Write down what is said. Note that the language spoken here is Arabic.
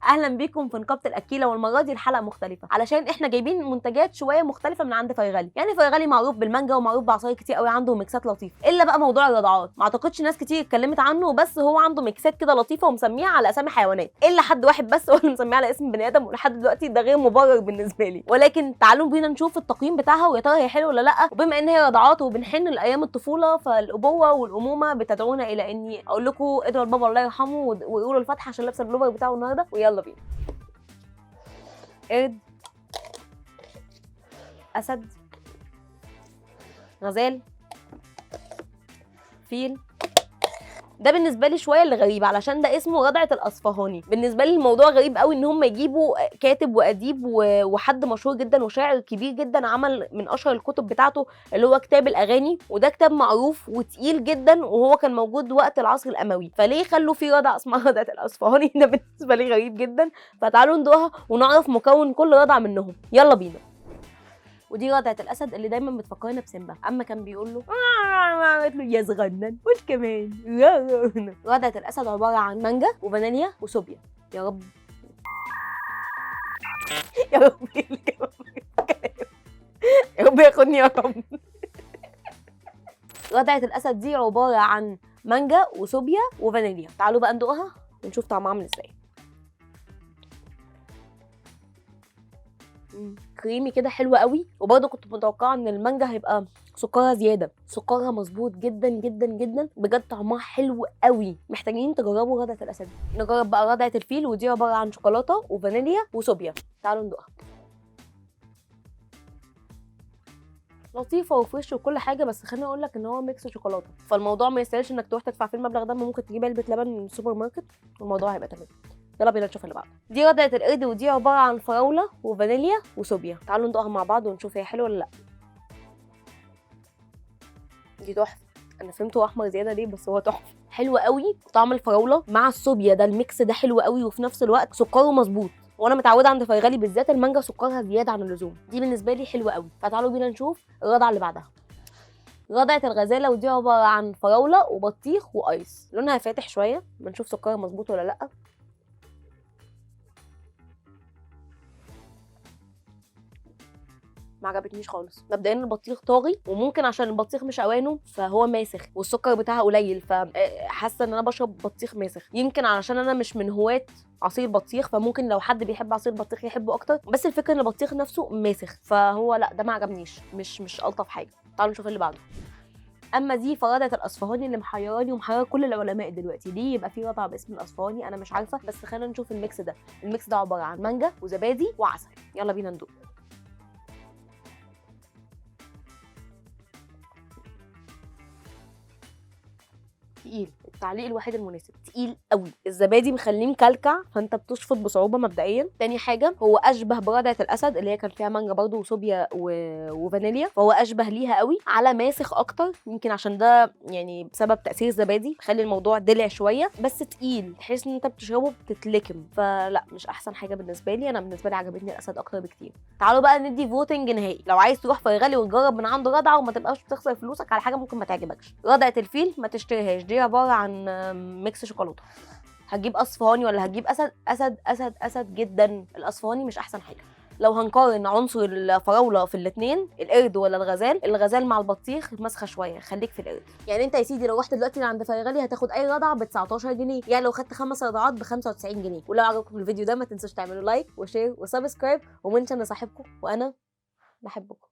اهلا بيكم في نقابه الاكيله، والمره دي الحلقه مختلفه علشان احنا جايبين منتجات شويه مختلفه من عند فيغالي. يعني فيغالي معروف بالمانجا ومعروف بعصاير كتير قوي، عنده ميكسات لطيفه. الا بقى موضوع الرضعات، ما اعتقدش ناس كتير اتكلمت عنه، بس هو عنده ميكسات كده لطيفه ومسميها على اسامي حيوانات، الا حد واحد بس هو اللي مسميها على اسم بني ادم، ولحد دلوقتي ده غير مبرر بالنسبه لي. ولكن تعالوا بينا نشوف التقييم بتاعها ويا ترى هي حلوه ولا لا. وبما ان هي رضعات وبنحن لايام الطفوله، فالابوه والامومه بتدعونا الى اني اقول لكم ادعوا لبابا الله يرحمه ويقولوا الفاتحه عشان لابسه البلوفر بتاعه النهارده. ويلا بينا. قرد، اسد، غزال، فيل. ده بالنسبه لي شويه اللي غريب علشان ده اسمه رضعه الاصفهاني. بالنسبه لي الموضوع غريب قوي ان هم يجيبوا كاتب واديب وحد مشهور جدا وشاعر كبير جدا عمل من اشهر الكتب بتاعته اللي هو كتاب الاغاني، وده كتاب معروف وتقيل جدا وهو كان موجود وقت العصر الاموي، فليه خلوا فيه رضعه اسمها رضعه الاصفهاني؟ ده بالنسبه لي غريب جدا. فتعالوا ندوقها ونعرف مكون كل رضعه منهم. يلا بينا. ودي رضعة الأسد اللي دايما بتفكرنا بسيمبا، أما كان بيقول له قالت له يا صغنن وش كمان. رضعة الأسد عبارة عن مانجا وفانيليا وصوبيا. يا رب يا رب يا رب ياخدني يا رب. رضعة الأسد دي عبارة عن مانجا وصوبيا وفانيليا. تعالوا بقى ندوقها ونشوف طعمها عامل ازاي. كريمي كده حلوه قوي، وبرده كنت متوقعه ان المانجا هيبقى سكرها زياده. سكرها مظبوط جدا جدا جدا، بجد طعمها حلو قوي. محتاجين تجربوا رضعه الاسد. نجرب بقى رضعه الفيل، ودي عباره عن شوكولاته وفانيليا وصوبيا. تعالوا ندوقها. لطيفه وفريش وكل حاجه، بس خليني اقول لك ان هو ميكس شوكولاته، فالموضوع ما يستاهلش انك تروح تدفع فيه المبلغ ده. ممكن تجيب علبه لبن من السوبر ماركت والموضوع هيبقى تمام. يلا بينا نشوف اللي بعده. دي رضعة القرد، ودي عبارة عن فراولة وفانيليا وصوبيا. تعالوا ندوقها مع بعض ونشوف هي حلوة ولا لا. دي تحفة. انا فهمت هو احمر زيادة ليه، بس هو تحفة حلو قوي. طعم الفراولة مع الصوبيا ده الميكس ده حلو قوي، وفي نفس الوقت سكره مظبوط، وانا متعودة عند فيغالي بالذات المانجا سكرها زيادة عن اللزوم. دي بالنسبة لي حلوة قوي. فتعالوا بينا نشوف الرضعة اللي بعدها. رضعة الغزالة، ودي عبارة عن فراولة وبطيخ وايس. لونها فاتح شوية، ما نشوف سكرها مظبوط ولا لا. ما عجبتنيش خالص. مبدئيا البطيخ طاغي، وممكن عشان البطيخ مش اوانه فهو ماسخ والسكر بتاعها قليل، فحاسه ان انا بشرب بطيخ ماسخ. يمكن علشان انا مش من هواة عصير بطيخ، فممكن لو حد بيحب عصير بطيخ يحبه اكتر، بس الفكره ان البطيخ نفسه ماسخ، فهو لا ده ما عجبنيش. مش الطف حاجه. تعالوا نشوف اللي بعده. اما دي فرادة الاصفهاني اللي محيراني ومحيره كل العلماء دلوقتي. ليه يبقى في رضعه باسم الاصفهاني؟ انا مش عارفه، بس خلينا نشوف الميكس ده. الميكس ده عباره عن مانجا وزبادي وعسل. يلا بينا ندوق. تقيل. التعليق الوحيد المناسب تقيل قوي. الزبادي مخليه مكلكع، فانت بتشفط بصعوبه مبدئيا. تاني حاجه هو اشبه برضعه الاسد اللي هي كان فيها مانجا برده وصوبيا وفانيليا، فهو اشبه ليها قوي على ماسخ اكتر. يمكن عشان ده يعني بسبب تاثير الزبادي خلي الموضوع دلع شويه، بس تقيل تحس ان انت بتشربه بتتلكم، فلا مش احسن حاجه بالنسبه لي. انا بالنسبه لي عجبتني الاسد اكتر بكتير. تعالوا بقى ندي فوتنج نهائي. لو عايز تروح فيغالي وتجرب من عنده رضعه وما تبقاش بتخسر فلوسك على حاجه ممكن ما تعجبكش، رضعه الفيل ما تشتريهاش. دي عباره عن ميكس شوكولاته. هتجيب اصفهاني ولا هتجيب اسد؟ اسد اسد اسد جدا. الاصفهاني مش احسن حاجه. لو هنقارن عنصر الفراوله في الاثنين، القرد ولا الغزال؟ الغزال مع البطيخ مسخه شويه، خليك في القرد. يعني انت يا سيدي لو رحت دلوقتي عند فيغالي هتاخد اي رضعه ب 19 جنيه، يعني لو خدت 5 رضعات ب 95 جنيه. ولو عجبكم الفيديو ده ما تنسوش تعملوا لايك وشير وسبسكرايب ومنشن لصاحبكم، وانا بحبكم.